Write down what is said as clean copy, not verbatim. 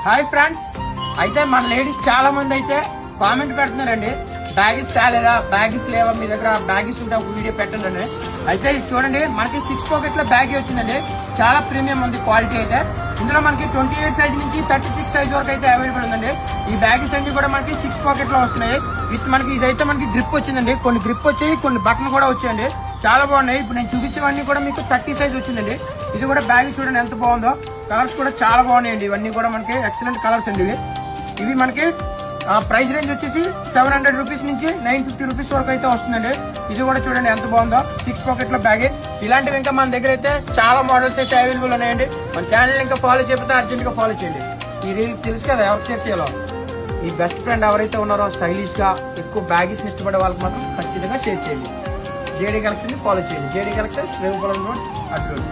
Hi friends, అయితే మన ladies చాలా మంది అయితే కామెంట్ పెడుతున్నారండి, బ్యాగీస్ తేలేదా, బ్యాగీస్ లేవా మీ దగ్గర, బ్యాగీస్ ఉంటే ఒక వీడియో పెట్టండి. అయితే ఇది చూడండి, మనకి 6 పాకెట్ లో బ్యాగీ వచ్చిందండి. చాలా ప్రీమియం ఉంది క్వాలిటీ. అయితే ఇందులో మనకి 28 సైజ్ నుంచి 36 సైజ్ వరకు అయితే అవైలబుల్ ఉందండి. ఈ బ్యాగీస్ అన్ని కూడా మనకి 6 పాకెట్ లో వస్తున్నాయి. విత్ మనకి ఇదైతే మనకి గ్రిప్ వచ్చిందండి, కొన్ని గ్రిప్ వచ్చాయి, కొన్ని బటన్ కూడా వచ్చాయండి. చాలా బాగున్నాయి. ఇప్పుడు నేను చూపించేవన్నీ కూడా మీకు 30 సైజ్ వచ్చిందండి. ఇది కూడా బ్యాగ్ చూడండి ఎంత బాగుందో. కలర్స్ కూడా చాలా బాగున్నాయండి. ఇవన్నీ కూడా మనకి ఎక్సలెంట్ కలర్స్ అండి. ఇవి మనకి ప్రైస్ రేంజ్ వచ్చేసి 700 రూపీస్ నుంచి 950 రూపీస్ వరకు అయితే వస్తుందండి. ఇది కూడా చూడండి ఎంత బాగుందో, 6 పాకెట్ లో బ్యాగ్. ఇలాంటివి ఇంకా మన దగ్గర అయితే చాలా మోడల్స్ అయితే అవైలబుల్ ఉన్నాయండి. మన ఛానల్ ఇంకా ఫాలో చేయకపోతే అర్జెంట్ గా ఫాలో చేయండి. ఈ రీల్ తెలుసు కదా ఎవరికి షేర్ చేయాలో. మీ బెస్ట్ ఫ్రెండ్ ఎవరైతే ఉన్నారో స్టైలిష్ గా ఎక్కువ బ్యాగీస్ ఇష్టపడే వాళ్ళకి మాత్రం ఖచ్చితంగా షేర్ చేయండి. జేడీ కలెక్షన్ ని ఫాలో చేయండి. JD collections Revupuram road address.